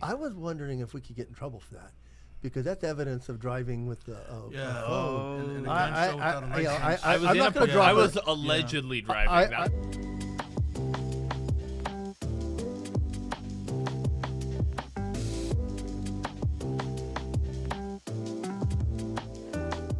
I was wondering if we could get in trouble for that, because that's evidence of driving with the phone. And gun show without a license. I was allegedly driving that.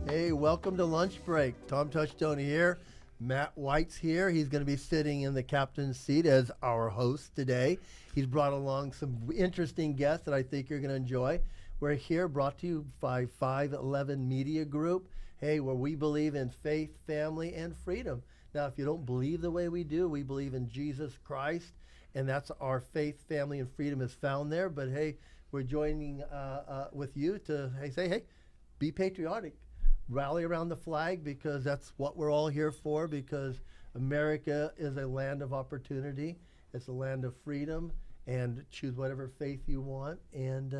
Hey, welcome to Lunch Break. Tom Touchstone here. Matt White's here. He's going to be sitting in the captain's seat as our host today. He's brought along some interesting guests that I think you're going to enjoy. We're here brought to you by 511 Media Group. Hey, where we believe in faith, family, and freedom. Now, if you don't believe the way we do, we believe in Jesus Christ, and that's our faith, family, and freedom is found there. But hey, we're joining with you to say, be patriotic. Rally around the flag, because that's what we're all here for, because America is a land of opportunity. It's a land of freedom, and choose whatever faith you want, and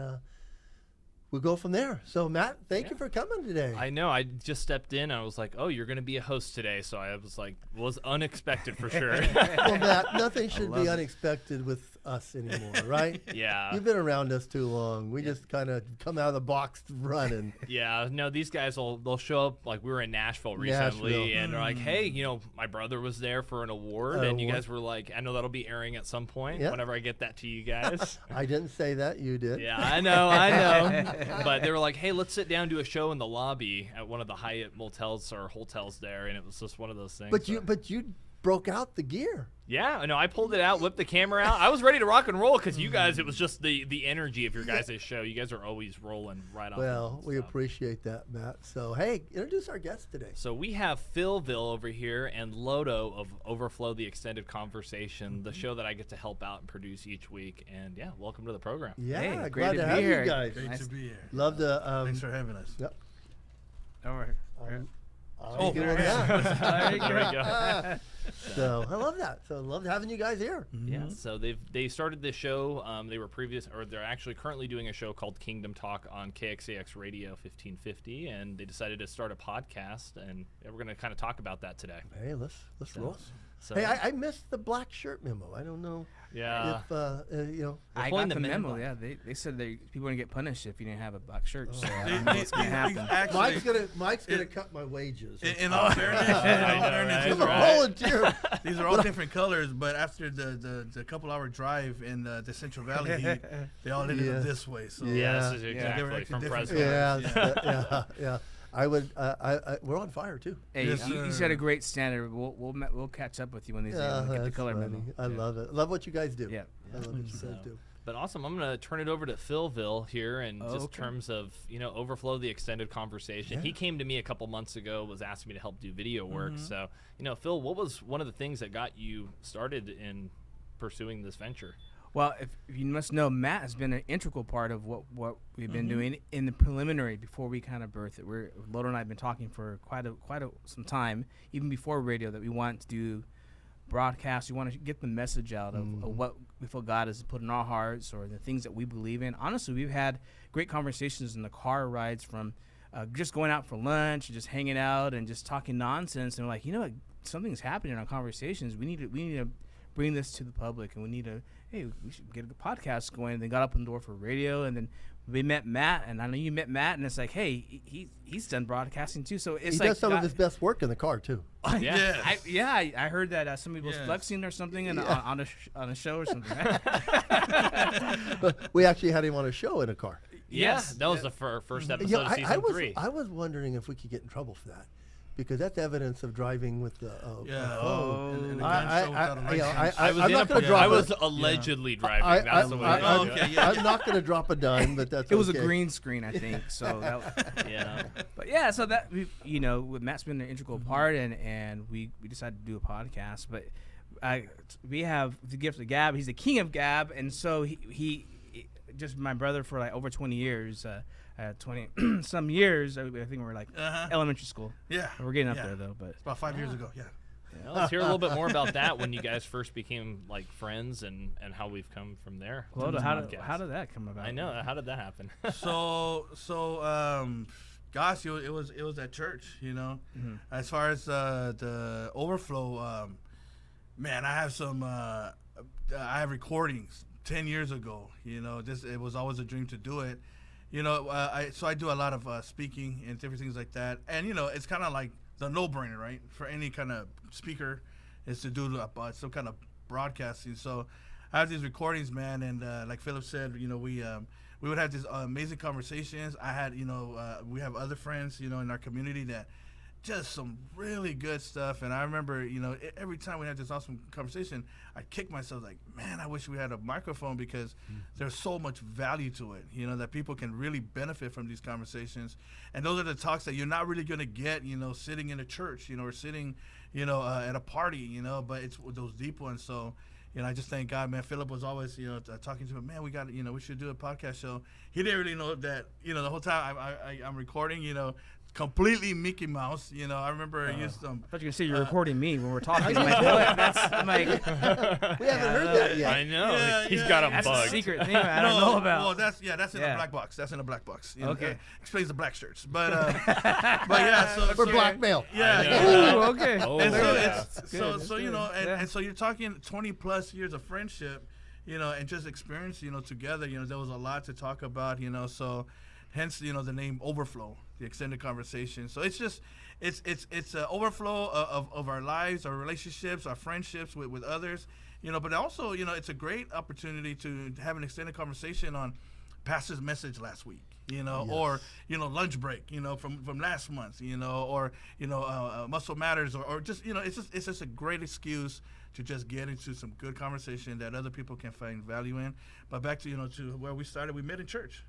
we'll go from there. So Matt, thank you for coming today. I know, I just stepped in, I was like, oh, you're going to be a host today, so I was like, was unexpected for sure. Well, Matt, nothing should be unexpected with us anymore, right? Yeah. You've been around us too long. We just kind of come out of the box running. Yeah, no, these guys they'll show up. Like, we were in Nashville recently, and they're like, hey, you know, my brother was there for an award, and you guys were like, I know that'll be airing at some point whenever I get that to you guys. I didn't say that, you did. Yeah, I know. But they were like, hey, let's sit down, do a show in the lobby at one of the Hyatt motels or hotels there, and it was just one of those things. But you broke out the gear. Yeah, no, I pulled it out, whipped the camera out. I was ready to rock and roll, because you guys, it was just the energy of your guys' show. You guys are always rolling right off. Well, we appreciate that, Matt. So, hey, introduce our guest today. So we have PhillVill over here and Loto of Overflow the Extended Conversation, the show that I get to help out and produce each week. And yeah, welcome to the program. Yeah, hey, glad to have you guys. Great to be here. Love the. Thanks for having us. Yep. All right. There There we go. So I love that. So I love having you guys here. Yeah. So they started this show. They're actually currently doing a show called Kingdom Talk on KXAX Radio 1550, and they decided to start a podcast, and we're going to kind of talk about that today. Hey, let's roll. So, hey, I missed the black shirt memo. I don't know. Yeah. If you know. I got the memo. Yeah, they said people were gonna get punished if you didn't have a black shirt. So I don't know what's gonna happen. Actually, Mike's gonna cut my wages. In all fairness, These are volunteer. These are all different colors, but after the couple-hour drive in the Central Valley heat, they all ended up this way. So this is exactly from Fresno. Yeah. I would. We're on fire too. Hey, you set a great standard. We'll catch up with you when these get the color memo. I love it. Love what you guys do. Yeah. I love what you guys do. But awesome. I'm going to turn it over to PhillVill here, and terms of, Overflow the Extended Conversation. Yeah. He came to me a couple months ago, was asking me to help do video work. So, Phil, what was one of the things that got you started in pursuing this venture? Well, if you must know, Matt has been an integral part of what we've been doing in the preliminary before we kind of birthed it. Loto and I have been talking for quite some time, even before radio, that we want to do broadcasts. We want to get the message out of what we feel God has put in our hearts, or the things that we believe in. Honestly, we've had great conversations in the car rides, from just going out for lunch and just hanging out and just talking nonsense. And we're like, what, something's happening in our conversations. We need to bring this to the public, and we should get a podcast going. And they got up on the door for radio, and then we met Matt, and I know you met Matt, and it's like, hey, he's done broadcasting too. So it's he does some of his best work in the car too. I heard that somebody was flexing or something on a show or something. We actually had him on a show in a car. Yes, that was the first episode of season 3. I was wondering if we could get in trouble for that, because that's evidence of driving with the phone. I was allegedly driving. That's the way I'm not going to drop a dime, but that's it was a green screen, I think. So so that Matt's been an integral part, and we decided to do a podcast. But we have the gift of gab. He's the king of gab, and so he just my brother for like over 20 years. 20 some years. I think we're like elementary school. Yeah, we're getting up there though. But it's about 5 years ago. Yeah. Well, let's hear a little bit more about that, when you guys first became like friends, and how we've come from there. Well, how did that come about? I know. How did that happen? Gosh, it was at church. As far as the Overflow, man, I have some. I have recordings 10 years ago. You know, it was always a dream to do it. You know, I do a lot of speaking and different things like that. And, you know, it's kind of like the no-brainer, right, for any kind of speaker is to do some kind of broadcasting. So I have these recordings, man, and like Philip said, you know, we would have these amazing conversations. I had, you know, we have other friends, you know, in our community that just some really good stuff. And I remember, you know, every time we had this awesome conversation, I kick myself like, man, I wish we had a microphone, because there's so much value to it, you know, that people can really benefit from these conversations. And those are the talks that you're not really going to get, you know, sitting in a church, you know, or sitting, you know, at a party, you know, but it's those deep ones. So, you know, I just thank God, man. Philip was always, you know, talking to him, man, we got, you know, we should do a podcast show. He didn't really know that, you know, the whole time I'm recording, you know, completely Mickey Mouse. You know, I remember I used them. I thought you were going to say you're recording me when we're talking. I'm like, what? I'm like, we haven't heard that yet. I know. Yeah, He's yeah. got a that's bug. a secret thing I don't know about. Well, that's in the black box. That's in the black box. You know, Okay. explains the black shirts. But yeah, so For blackmail. Yeah. Ooh, okay. Oh, And so yeah. it's Good, so you know, yeah. and so you're talking 20 plus years of friendship, you know, and just experience, you know, together. You know, there was a lot to talk about, you know, so hence, you know, the name Overflow, the extended conversation. So it's just it's an overflow of our lives, our relationships, our friendships with others, you know, but also, you know, it's a great opportunity to have an extended conversation on pastor's message last week, you know, or, you know, lunch break, you know, from last month, you know, or, you know, Muscle Matters, or just, you know, it's just a great excuse to just get into some good conversation that other people can find value in. But back to, you know, to where we started, we met in church.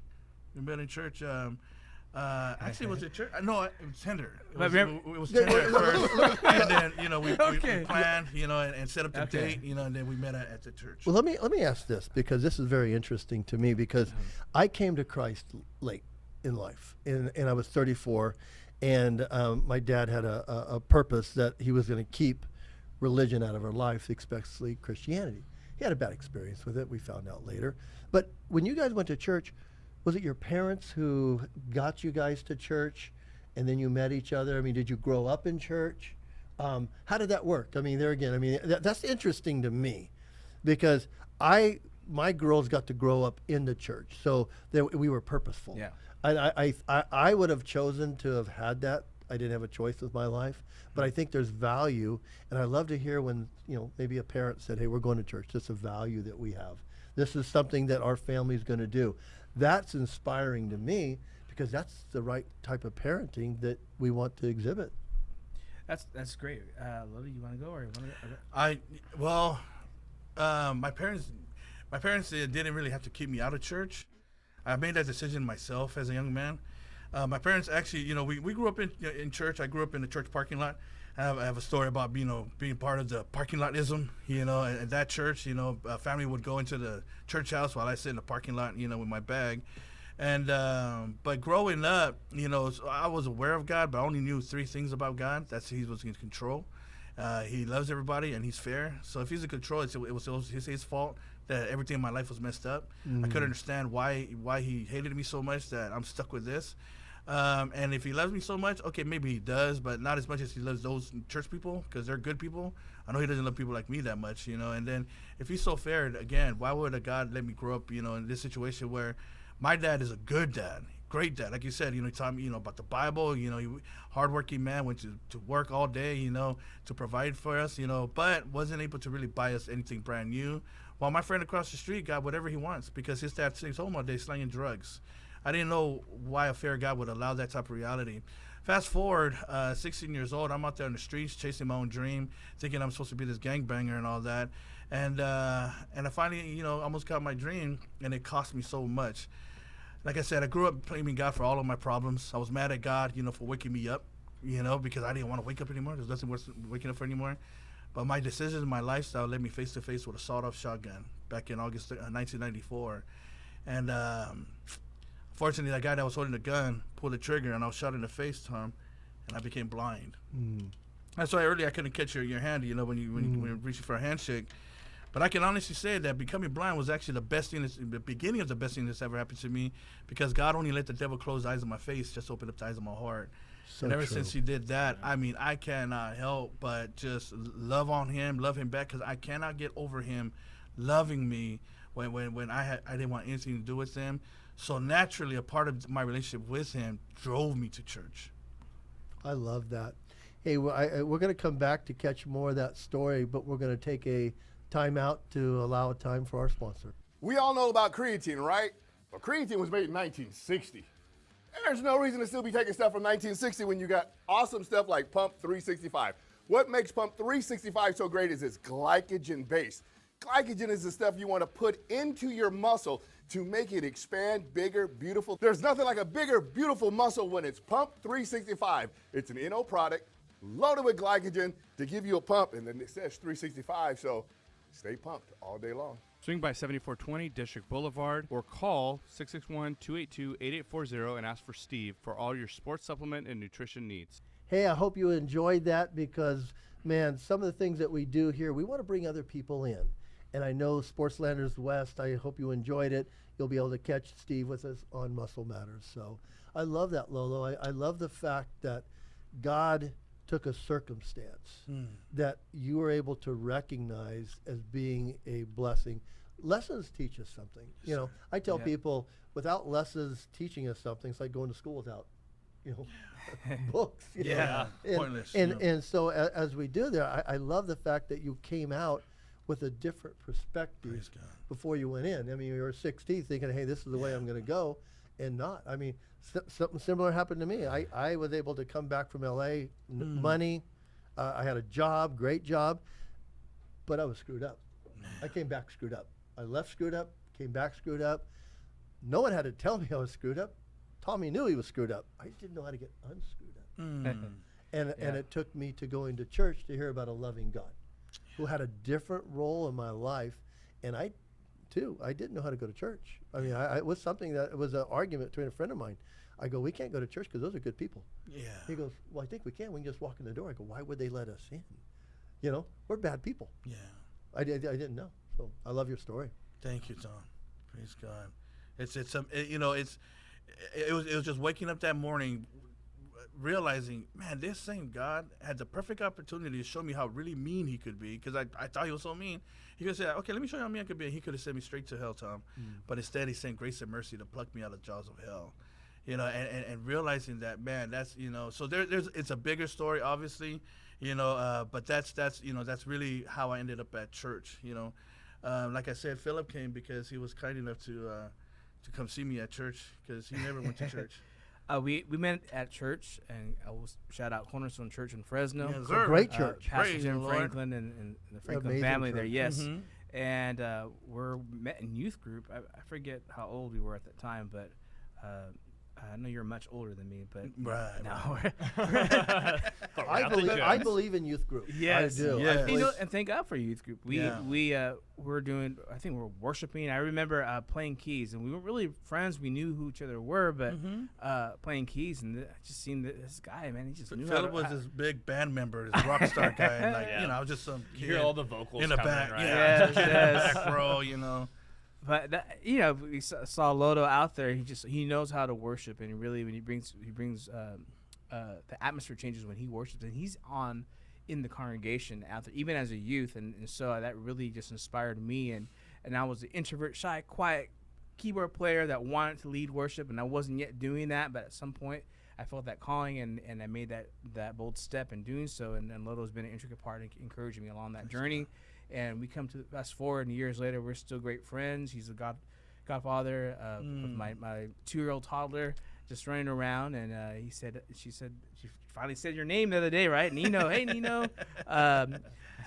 Actually, was it church? No, it was Tinder. It was Tinder at first, and then, you know, we planned, you know, and set up the date, you know, and then we met at the church. Well, let me ask this, because this is very interesting to me, because I came to Christ late in life, and I was 34, and my dad had a purpose that he was going to keep religion out of our life, especially Christianity. He had a bad experience with it, we found out later. But when you guys went to church, was it your parents who got you guys to church, and then you met each other? I mean, did you grow up in church? How did that work? I mean, there again, I mean, that's interesting to me, because my girls got to grow up in the church, so we were purposeful. Yeah. I would have chosen to have had that. I didn't have a choice with my life, but I think there's value, and I love to hear when, you know, maybe a parent said, hey, we're going to church. That's a value that we have. This is something that our family's going to do. That's inspiring to me, because that's the right type of parenting that we want to exhibit. That's great. Loto, you want to go, or you want to? My parents didn't really have to keep me out of church. I made that decision myself as a young man. My parents actually, you know, we grew up in church. I grew up in the church parking lot. I have a story about, you know, being part of the parking lotism, you know, and that church, you know, family would go into the church house while I sit in the parking lot, you know, with my bag. And, but growing up, you know, so I was aware of God, but I only knew 3 things about God. That's he was in control. He loves everybody, and he's fair. So if he's in control, it was his fault that everything in my life was messed up. I couldn't understand why he hated me so much that I'm stuck with this. And if he loves me so much, okay, maybe he does, but not as much as he loves those church people, because they're good people. I know he doesn't love people like me that much, you know. And then if he's so fair, again, why would a God let me grow up, you know, in this situation where my dad is a good dad, great dad, like you said, you know, he taught me, you know, about the Bible, you know, hardworking man, went to work all day, you know, to provide for us, you know, but wasn't able to really buy us anything brand new. While my friend across the street got whatever he wants, because his dad stays home all day slanging drugs. I didn't know why a fair God would allow that type of reality. Fast forward, 16 years old, I'm out there in the streets chasing my own dream, thinking I'm supposed to be this gangbanger and all that. And I finally, you know, almost got my dream, and it cost me so much. Like I said, I grew up blaming God for all of my problems. I was mad at God, you know, for waking me up, you know, because I didn't want to wake up anymore. There's nothing worth waking up for anymore. But my decisions, my lifestyle led me face to face with a sawed-off shotgun back in August 1994. And fortunately, that guy that was holding the gun pulled the trigger, and I was shot in the face, Tom, and I became blind. That's why earlier I couldn't catch your hand, you know, when you were reaching for a handshake. But I can honestly say that becoming blind was actually the best thing, the beginning of the best thing that's ever happened to me, because God only let the devil close the eyes of my face, just open up the eyes of my heart. So and ever since he did that, I mean, I cannot help but just love on him, love him back, because I cannot get over him loving me when I didn't want anything to do with them. So naturally, a part of my relationship with him drove me to church. I love that. Hey, we're going to come back to catch more of that story, but we're going to take a time out to allow time for our sponsor. We all know about creatine, right? Well, creatine was made in 1960. There's no reason to still be taking stuff from 1960 when you got awesome stuff like Pump 365. What makes Pump 365 so great is it's glycogen based. Glycogen is the stuff you want to put into your muscle to make it expand bigger, beautiful. There's nothing like a bigger, beautiful muscle when it's Pump 365. It's an NO product loaded with glycogen to give you a pump, and then it says 365, so stay pumped all day long. Swing by 7420 District Boulevard or call 661-282-8840 and ask for Steve for all your sports supplement and nutrition needs. Hey, I hope you enjoyed that because, man, some of the things that we do here, we want to bring other people in. And I know Sportslanders West, I hope you enjoyed it. You'll be able to catch Steve with us on Muscle Matters. So I love that, Lolo. I love the fact that God took a circumstance that you were able to recognize as being a blessing. Lessons teach us something. You know, I tell people without lessons teaching us something, it's like going to school without, books. You know? Pointless. And so as we do that, I love the fact that you came out with a different perspective before you went in. I mean, you were 16 thinking, hey, this is the way I'm going to go, and not. I mean, something similar happened to me. I was able to come back from L.A., money. I had a job, great job, but I was screwed up. I came back screwed up. I left screwed up, came back screwed up. No one had to tell me I was screwed up. Tommy knew he was screwed up. I just didn't know how to get unscrewed up. And it took me to going to church to hear about a loving God who had a different role in my life. And I didn't know how to go to church. I mean, it was something that was an argument between a friend of mine. I go, we can't go to church because those are good people. Yeah. He goes, well, I think we can. We can just walk in the door. I go, why would they let us in? We're bad people. Yeah. I didn't know. So I love your story. Thank you, Tom. Praise God. It was just waking up that morning, realizing, man, this same God had the perfect opportunity to show me how really mean he could be, because I thought he was so mean. He could have said, okay, let me show you how mean I could be. He could have sent me straight to hell, Tom. But instead, he sent grace and mercy to pluck me out of the jaws of hell. And realizing that, man, that's, so it's a bigger story, obviously, but that's really how I ended up at church, Like I said, Philip came because he was kind enough to come see me at church, because he never went to church. We met at church, and I will shout out Cornerstone Church in Fresno. Yes, sir. Great church. Pastor Praise Jim the Lord. Franklin and the Franklin Amazing family there, church. yes. And we're met in youth group. I forget how old we were at that time, but I know you're much older than me, but Right. no. I believe in youth group. Yes. I do. Yes. I believe- And thank God for youth group. We were doing, I think we were worshiping. I remember playing keys, and we weren't really friends. We knew who each other were, but playing keys, and I just seen this guy, man. He just knew how Philip was this big band member, this rock star guy, and I was just some You kid hear all the vocals in the coming, back, right? yeah, Yes, kid in the yes. back row, But we saw Loto out there. He knows how to worship, and really when he brings the atmosphere changes when he worships, and he's on in the congregation out there, even as a youth, and so that really just inspired me. And I was an introvert, shy, quiet keyboard player that wanted to lead worship, and I wasn't yet doing that. But at some point, I felt that calling, and I made that bold step in doing so. And Loto's been an intricate part in encouraging me along that journey. And we come to fast forward, and years later, we're still great friends. He's a godfather of my 2-year-old toddler, just running around. And she finally said your name the other day, right? Nino. Hey, Nino.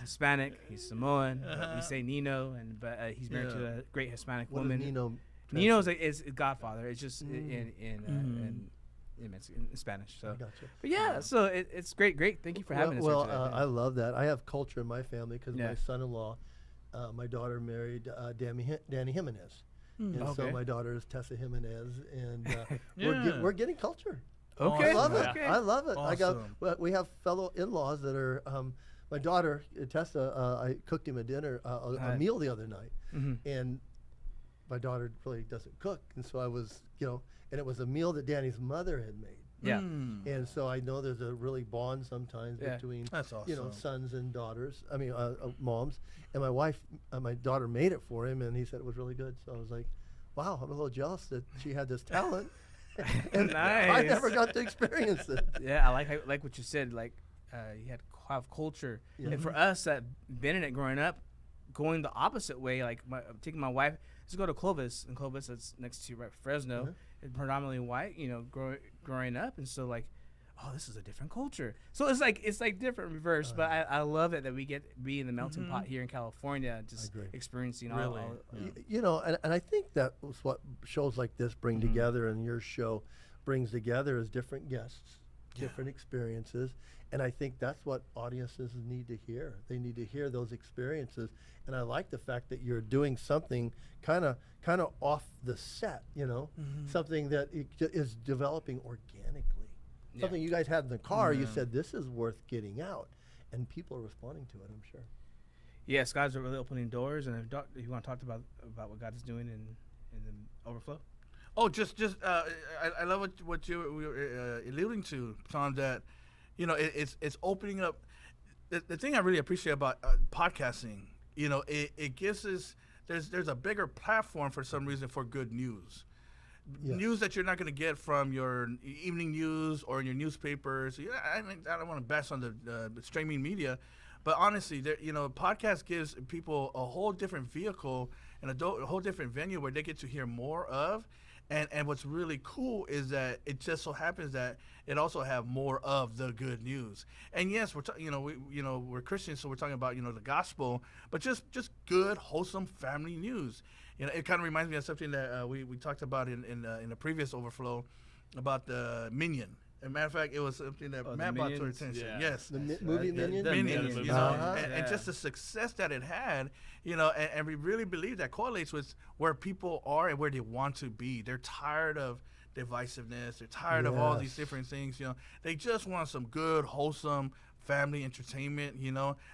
Hispanic. He's Samoan. We say Nino, but he's married to a great Hispanic What woman. does Nino Nino is a godfather. It's just in Spanish. So, gotcha. but yeah, so it's great. Thank you for having us. Well, here today. I love that. I have culture in my family because Yeah. my son-in-law, my daughter married Danny Jimenez, and so Okay. my daughter is Tessa Jimenez, and Yeah. we're getting culture. Okay. I love it. Okay. I love it. Awesome. We have fellow in-laws that are. My daughter Tessa, I cooked him a dinner, a meal the other night, and my daughter really doesn't cook, and so I was, and it was a meal that Danny's mother had made. Yeah. And so I know there's a really bond sometimes between, That's awesome. sons and daughters. I mean, moms. And my wife, my daughter made it for him, and he said it was really good. So I was like, wow, I'm a little jealous that she had this talent. And I Nice. never got to experience it. Yeah, I like what you said. Like, you had to have culture, and for us that been in it growing up, going the opposite way. Like, taking my wife to go to Clovis, and Clovis that's next to Fresno, is predominantly white. Growing up, and so like, oh, this is a different culture. So it's like different reverse. But I love it that we get to be in the melting pot here in California, just experiencing all. And I think that was what shows like this bring together, and your show brings together is different guests, different experiences. And I think that's what audiences need to hear. They need to hear those experiences. And I like the fact that you're doing something kind of off the set, something that is developing organically. Something you guys had in the car, you said this is worth getting out. And people are responding to it, I'm sure. Yes, God's really opening doors. And if you want to talk about what God is doing in the Overflow? Oh, I love what you were alluding to, Tom, that, it's opening up. The thing I really appreciate about podcasting, it gives us, there's a bigger platform for some reason for good news. Yes. News that you're not going to get from your evening news or in your newspapers. I don't want to bash on the streaming media, but honestly, podcast gives people a whole different vehicle and a whole different venue where they get to hear more of. And what's really cool is that it just so happens that it also have more of the good news. And yes, we're Christians, so we're talking about the gospel, but just good, wholesome family news. It kind of reminds me of something that we talked about in the previous Overflow about the Minion. As a matter of fact, it was something that Matt brought to our attention. Yeah. Yes. The movie Minions? Minions, Uh-huh. and just the success that it had, and we really believe that correlates with where people are and where they want to be. They're tired of divisiveness. They're tired of all these different things. They just want some good, wholesome family entertainment.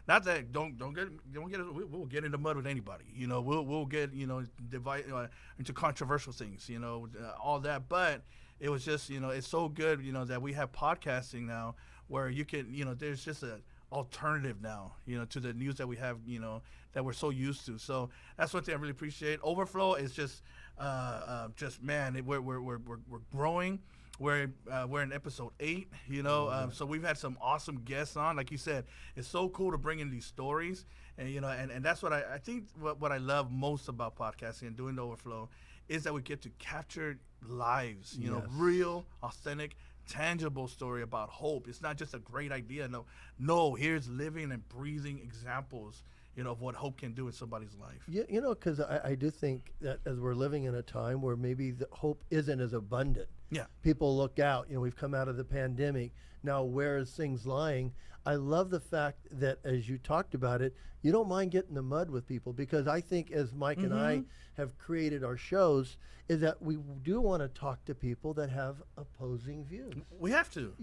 Not that don't get we'll get in the mud with anybody. We'll get divide into controversial things. All that, but. It was just, it's so good, that we have podcasting now where you can, there's just an alternative now, to the news that we have, that we're so used to. So that's one thing I really appreciate. Overflow is just man, we're growing. We're in episode 8, so we've had some awesome guests on. Like you said, it's so cool to bring in these stories, and and that's what I think what I love most about podcasting and doing the Overflow is that we get to capture lives, real, authentic, tangible story about hope. It's not just a great idea. No, here's living and breathing examples, of what hope can do in somebody's life. Because I do think that as we're living in a time where maybe the hope isn't as abundant. Yeah. People look out. We've come out of the pandemic. Now, where is things lying? I love the fact that, as you talked about it, you don't mind getting in the mud with people, because I think as Mike and I have created our shows is that we do want to talk to people that have opposing views. We have to.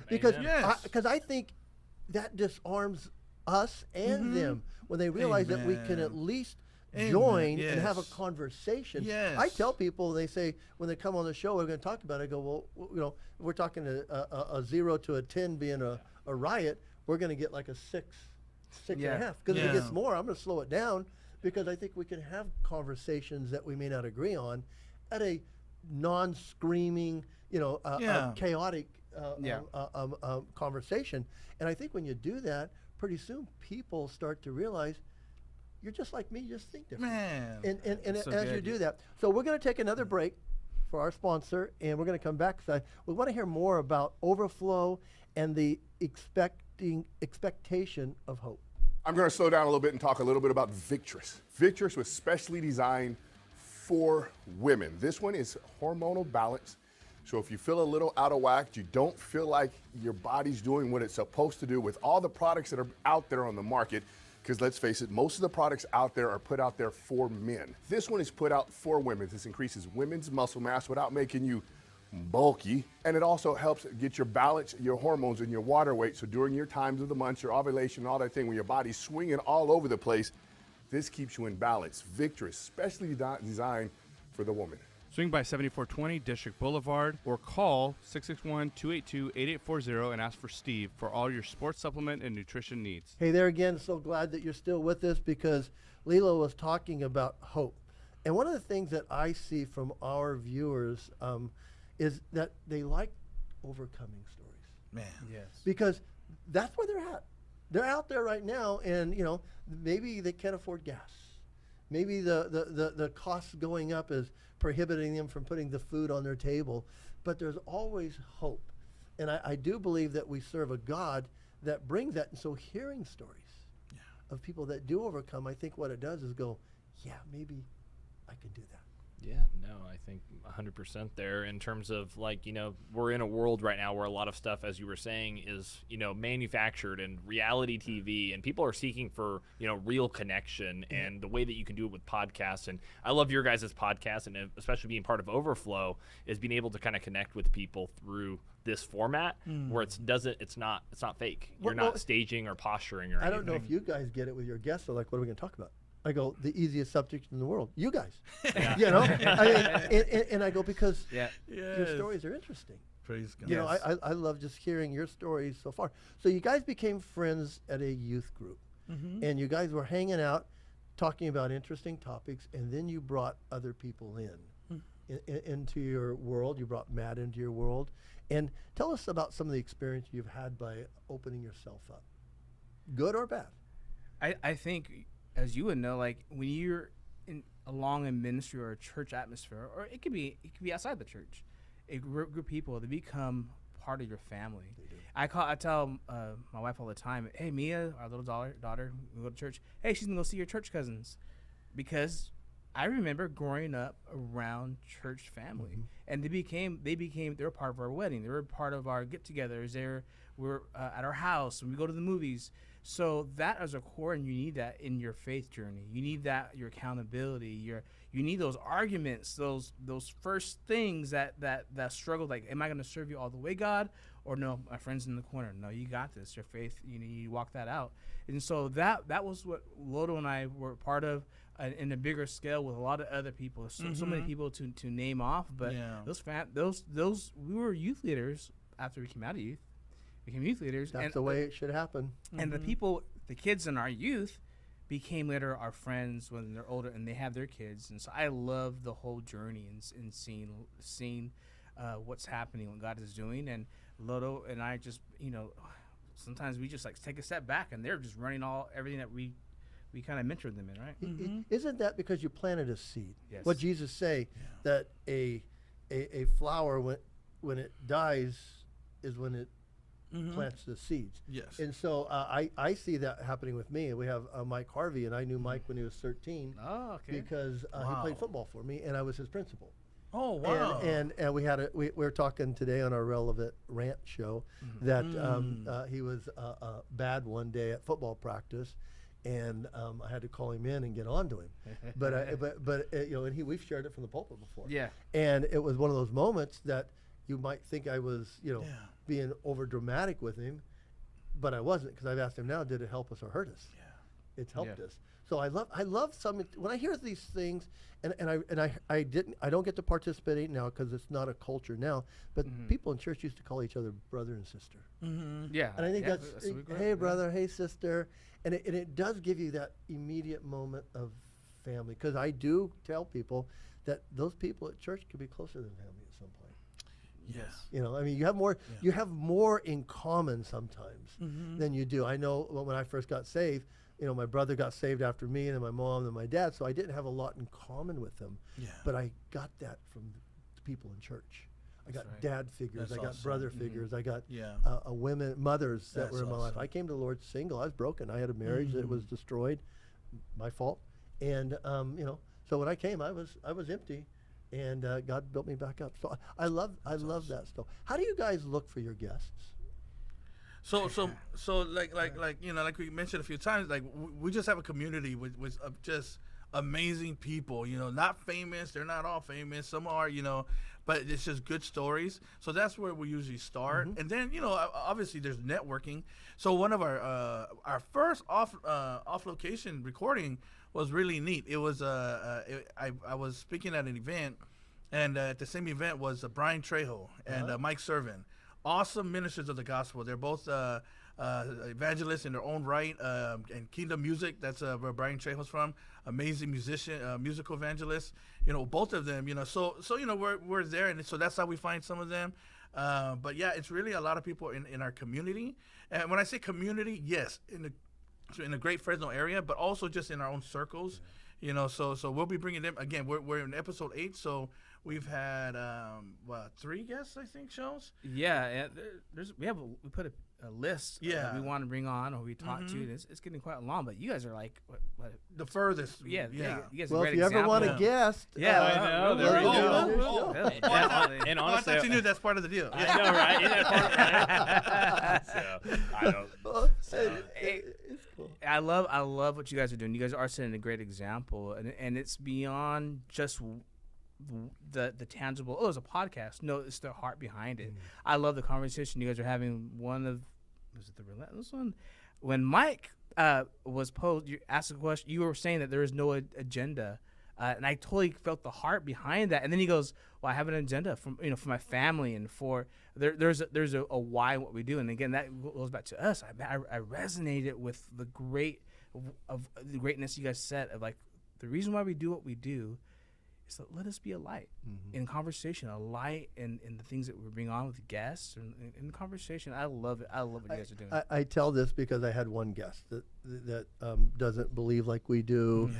Because I think that disarms us and them when they realize that we can at least join and have a conversation. Yes. I tell people, they say when they come on the show, we're going to talk about it. I go, well, we're talking a 0 to a 10 being a riot. We're going to get like a 6 and a half. Because if it gets more, I'm going to slow it down, because I think we can have conversations that we may not agree on at a non-screaming, chaotic conversation. And I think when you do that, pretty soon people start to realize you're just like me, you just think different. Man. And so as you do that. So we're going to take another break for our sponsor, and we're going to come back. We want to hear more about Overflow and the expectation of hope. I'm going to slow down a little bit and talk a little bit about Victress. Victress was specially designed for women. This one is hormonal balance. So if you feel a little out of whack, you don't feel like your body's doing what it's supposed to do with all the products that are out there on the market, because let's face it, most of the products out there are put out there for men. This one is put out for women. This increases women's muscle mass without making you bulky, and it also helps get your balance, your hormones, and your water weight. So during your times of the month, your ovulation, all that thing, when your body's swinging all over the place, this keeps you in balance. Victress, specially designed for the woman. Swing by 7420 District Boulevard or call 661-282-8840 and ask for Steve for all your sports supplement and nutrition needs. Hey there again, so glad that you're still with us because Lilo was talking about hope. And one of the things that I see from our viewers is that they like overcoming stories. Man. Yes. Because that's where they're at. They're out there right now, and maybe they can't afford gas. Maybe the costs going up is prohibiting them from putting the food on their table. But there's always hope. And I do believe that we serve a God that brings that. And so hearing stories of people that do overcome, I think what it does is go, yeah, maybe I can do that. Yeah, no, I think 100% there in terms of we're in a world right now where a lot of stuff, as you were saying, is, manufactured and reality TV, and people are seeking for, real connection and the way that you can do it with podcasts. And I love your guys' podcast, and especially being part of Overflow is being able to kind of connect with people through this format where it's not fake. You're not staging or posturing or anything. I don't know if you guys get it with your guests. They're like, what are we going to talk about? I go, the easiest subject in the world. You guys. And I go, because your stories are interesting. Praise God. I love just hearing your stories so far. So you guys became friends at a youth group. And you guys were hanging out, talking about interesting topics, and then you brought other people into your world. You brought Matt into your world. And tell us about some of the experience you've had by opening yourself up, good or bad. I think, as you would know, like when you're along in ministry or a church atmosphere, or it could be outside the church, a group of people, they become part of your family. They do. I tell my wife all the time, hey, Mia, our little daughter, we go to church. Hey, she's gonna go see your church cousins, because I remember growing up around church family, and they were part of our wedding. They were part of our get-togethers. They were at our house when we go to the movies. So that as a core, and you need that in your faith journey. You need that, your accountability. You need those arguments, those first things that struggle. Like, am I going to serve you all the way, God, or no? My friend's in the corner. No, you got this. Your faith. You walk that out. And so that was what Loto and I were part of, in a bigger scale with a lot of other people. So many people to name off. But those we were youth leaders after we came out of youth. Became youth leaders. That's the way it should happen. And the kids in our youth became later our friends when they're older and they have their kids. And so I love the whole journey and seeing what's happening, what God is doing. And Loto and I just, sometimes we just take a step back and they're just running everything that we kind of mentored them in, right? Isn't that because you planted a seed? Yes. What Jesus say that a flower when it dies is when it plants the seeds. Yes. And so I see that happening with me. We have Mike Harvey, and I knew Mike when he was 13 because he played football for me, and I was his principal. Oh, wow. And we were talking today on our Relevant Rant show that he was bad one day at football practice, and I had to call him in and get on to him. And we've shared it from the pulpit before. Yeah. And it was one of those moments that you might think I was, being over dramatic with him, but I wasn't, because I've asked him now, did it help us or hurt us? Yeah. It's helped us. So I love when I hear these things, and I don't get to participate now because it's not a culture now, but people in church used to call each other brother and sister. Yeah. And I think that's hey brother, hey sister, and it does give you that immediate moment of family, because I do tell people that those people at church can be closer than family at some point. Yes. You have more in common sometimes than you do. I know when I first got saved, my brother got saved after me, and then my mom and my dad, so I didn't have a lot in common with them. Yeah. But I got that from the people in church. I got dad figures, I got brother figures, I got mothers that were in my life. I came to the Lord single. I was broken. I had a marriage that was destroyed, my fault. And so when I came, I was empty. And God built me back up. So I love that stuff. How do you guys look for your guests? So like we mentioned a few times, like we just have a community with just amazing people. Not famous. They're not all famous. Some are, but it's just good stories. So that's where we usually start. And then obviously there's networking. So one of our first off location recording was really neat. It was I was speaking at an event, And at the same event was Brian Trejo and Mike Servin. Awesome ministers of the gospel. They're both evangelists in their own right. And Kingdom Music, that's where Brian Trejo's from. Amazing musician, musical evangelist. Both of them. So we're there, and so that's how we find some of them. But yeah, it's really a lot of people in our community. And when I say community, yes, in the Great Fresno area, but also just in our own circles. So we'll be bringing them again. We're in episode 8, so we've had 3 guests, I think, shows. Yeah, we put a list that we want to bring on or we talk to. It's getting quite long, but you guys are like what the furthest. Yeah. You guys are Well, a great if you ever want a example. guest, I know. There we go. And I honestly, thought you knew that's part of the deal. I know, right? Isn't that part, right? So I don't. it's cool. I love what you guys are doing. You guys are setting a great example, and it's beyond just the tangible. Oh, it's a podcast. No, it's the heart behind it. I love the conversation you guys are having. Was it the relentless one? When Mike was posed, you asked a question. You were saying that there is no agenda, and I totally felt the heart behind that. And then he goes, "Well, I have an agenda for my family and for there's a why in what we do." And again, that goes back to us. I resonated with the greatness you guys said of like the reason why we do what we do. So let us be a light in conversation, a light in the things that we bring on with guests and in conversation. I love it. I love what you guys are doing. I tell this because I had one guest that doesn't believe like we do,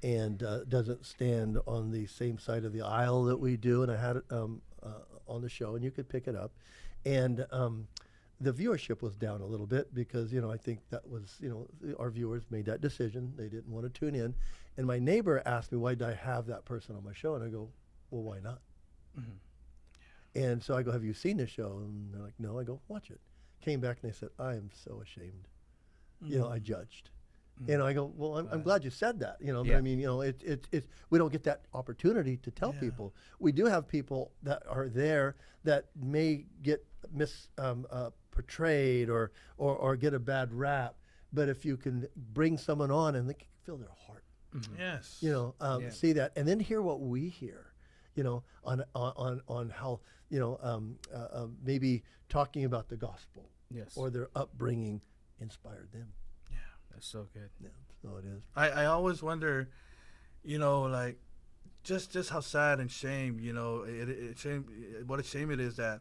and doesn't stand on the same side of the aisle that we do. And I had it on the show, and you could pick it up, and the viewership was down a little bit because I think that was our viewers made that decision. They didn't want to tune in. And my neighbor asked me, why did I have that person on my show? And I go, well, why not? And so I go, have you seen the show? And they're like, no. I go, watch it. Came back and they said, I am so ashamed. I judged. And I go, well, I'm glad you said that. But I mean, it's we don't get that opportunity to tell people. We do have people that are there that may get portrayed or get a bad rap. But if you can bring someone on and they can feel their heart. Yes. See that, and then hear what we hear, on how, maybe talking about the gospel, or their upbringing inspired them. Yeah, that's so good. Yeah, so it is. I always wonder, like, just how sad and shame, what a shame it is that,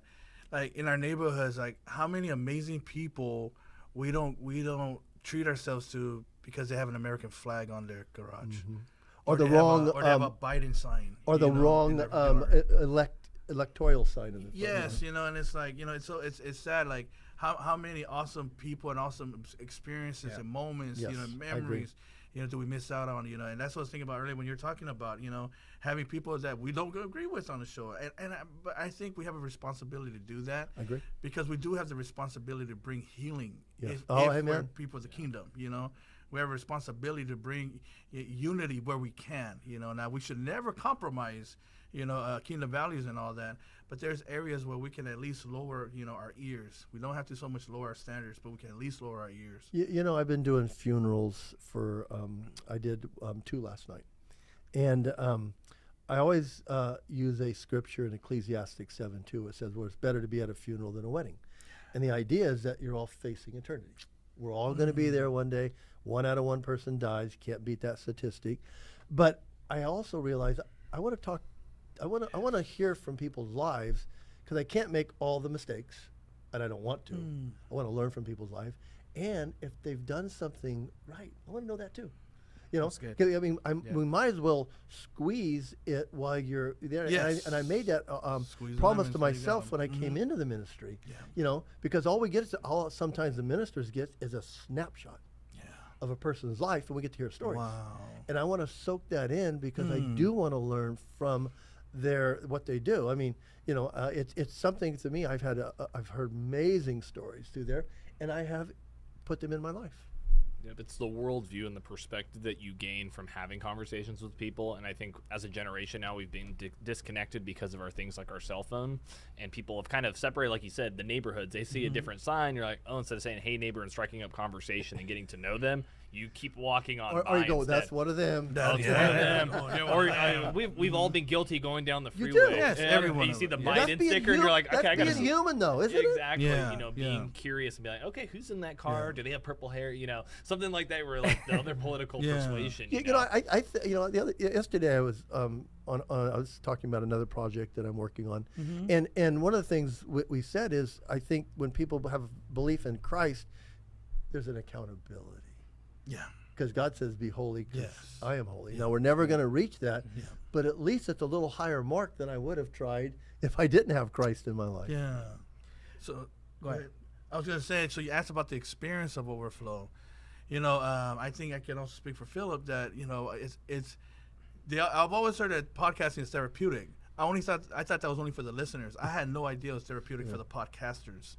like, in our neighborhoods, like, how many amazing people we don't treat ourselves to because they have an American flag on their garage, or the wrong, or they have a Biden sign, or the wrong electoral sign of the yes, and it's like it's sad, like how many awesome people and awesome experiences and moments, memories, do we miss out on, and that's what I was thinking about earlier when you're talking about, having people that we don't agree with on the show, but I think we have a responsibility to do that. I agree, because we do have the responsibility to bring healing. Yes. If we're people of the kingdom, we have a responsibility to bring unity where we can. Now we should never compromise, kingdom values and all that. But there's areas where we can at least lower, our ears. We don't have to so much lower our standards, but we can at least lower our ears. I've been doing funerals for. I did 2 last night, and I always use a scripture in Ecclesiastes 7:2. It says, "Well, it's better to be at a funeral than a wedding," and the idea is that you're all facing eternity. We're all going to be there one day. 1 out of 1 person dies. You can't beat that statistic. But I also realize I want to talk. I want to hear from people's lives, because I can't make all the mistakes, and I don't want to. I want to learn from people's life, and if they've done something right, I want to know that too. That's good. I mean, we might as well squeeze it while you're there. Yes. And I made that promise to myself when I came into the ministry. Because all we get is sometimes the ministers get is a snapshot of a person's life, and we get to hear stories. Wow. And I want to soak that in because I do want to learn from what they do. I mean, it's something to me. I've heard amazing stories through there, and I have put them in my life. Yep, it's the worldview and the perspective that you gain from having conversations with people. And I think as a generation now, we've been disconnected because of our things like our cell phone. And people have kind of separated, like you said, the neighborhoods. They see a different sign. You're like, oh, instead of saying, hey, neighbor, and striking up conversation and getting to know them, you keep walking on or mine you go, instead. that's one of them. That- That's yeah. one of them. Oh, yeah, Or yeah. we've all been guilty going down the You freeway. do. Yes, and everyone you of see us. the Yeah. That's Biden being sticker, and you're like, okay, I that's gotta being human, though, isn't it? exactly. Yeah, You know, yeah. being curious and be like, okay, who's in that car? Do they have purple hair? You know, something like that. Where like the other political Yeah. persuasion. You know, yesterday I was I was talking about another project that I'm working on, and one of the things we said is I think when people have belief in Christ, there's an accountability. Yeah. Because God says, "Be holy, because Yes. I am holy." Now we're never going to reach that, Yeah. but at least it's a little higher mark than I would have tried if I didn't have Christ in my life. Yeah. So Go ahead. I was gonna say. So you asked about the experience of Overflow. You know, I think I can also speak for Philip that I've always heard that podcasting is therapeutic. I thought that was only for the listeners. I had no idea it was therapeutic for the podcasters.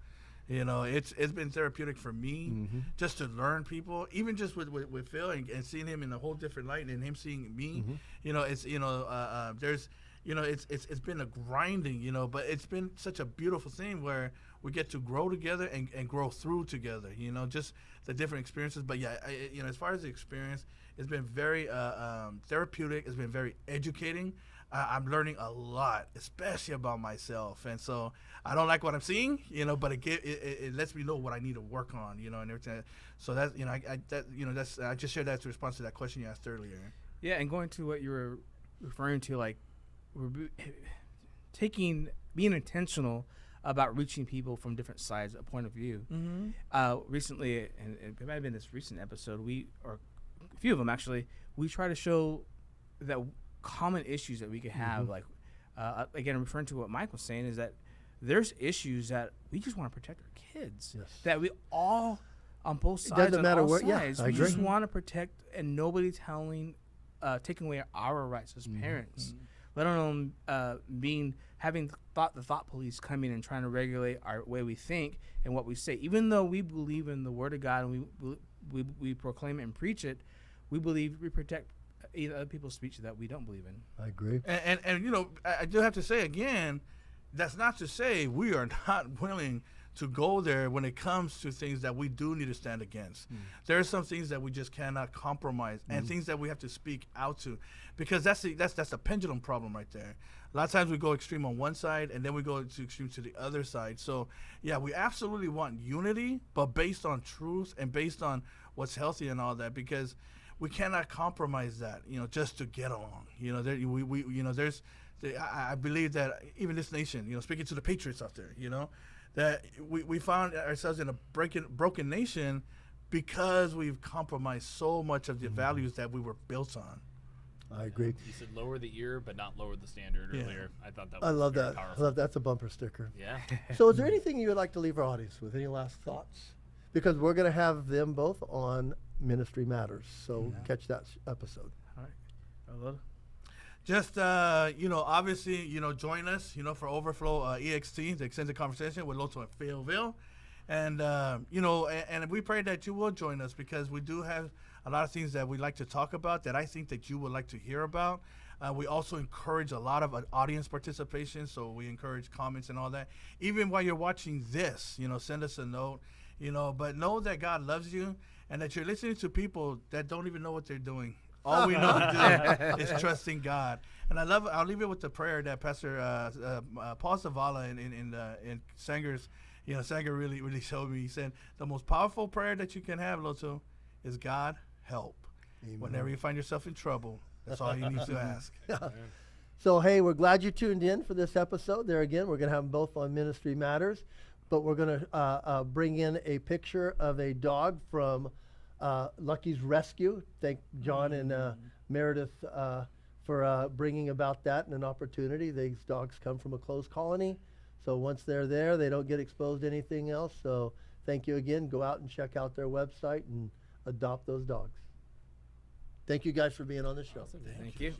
You know, it's been therapeutic for me just to learn people, even just with Phil and seeing him in a whole different light and him seeing me. You know, it's there's it's been a grinding, but it's been such a beautiful thing where we get to grow together and grow through together. You know, just the different experiences. But yeah, as far as the experience, it's been very therapeutic. It's been very educating. I'm learning a lot, especially about myself, and so I don't like what I'm seeing, but it lets me know what I need to work on, and everything. So that's I just shared that to response to that question you asked earlier. Yeah, and going to what you were referring to, like being intentional about reaching people from different sides, a point of view. Recently, and it might have been this recent episode, or a few of them actually, we try to show that common issues that we could have, like again, referring to what Mike was saying, is that there's issues that we just want to protect our kids. Yes. That we all, on both sides, doesn't on matter all where- yeah, sides, I we agree. just want to protect, and nobody taking away our rights as parents. Let alone having the thought police coming and trying to regulate our way we think and what we say. Even though we believe in the Word of God and we proclaim it and preach it, we believe we protect other people's speech that we don't believe in. I agree. And I do have to say again, that's not to say we are not willing to go there when it comes to things that we do need to stand against. There are some things that we just cannot compromise, and things that we have to speak out to, because that's the pendulum problem right there. A lot of times we go extreme on one side, and then we go to extreme to the other side. So yeah, we absolutely want unity, but based on truth and based on what's healthy and all that, because we cannot compromise that, just to get along. I believe that even this nation, speaking to the patriots out there, that we found ourselves in a broken nation because we've compromised so much of the values that we were built on. I agree. You said lower the ear, but not lower the standard earlier. I thought that was I love very that. powerful. I love that's a bumper sticker. Yeah. So is there anything you would like to leave our audience with? Any last thoughts? Because we're going to have them both on Ministry Matters. So catch that episode. All right. Loto? Just, obviously, join us, for Overflow EXT, the extended conversation with Loto and PhillVill. And, and we pray that you will join us, because we do have a lot of things that we like to talk about that I think that you would like to hear about. We also encourage a lot of audience participation, so we encourage comments and all that. Even while you're watching this, send us a note, but know that God loves you and that you're listening to people that don't even know what they're doing. All we know to do is trusting God. And I'll leave it with the prayer that Pastor Paul Zavala in Sanger's, Sanger really showed me. He said, the most powerful prayer that you can have, Loto, is God help. Amen. Whenever you find yourself in trouble, that's all you need to ask. So, hey, we're glad you tuned in for this episode. There again, we're going to have them both on Ministry Matters, but we're going to bring in a picture of a dog from Lucky's Rescue. Thank John and Meredith for bringing about that and an opportunity. These dogs come from a closed colony, so once they're there, they don't get exposed to anything else. So thank you again. Go out and check out their website and adopt those dogs. Thank you guys for being on the show. Thank you.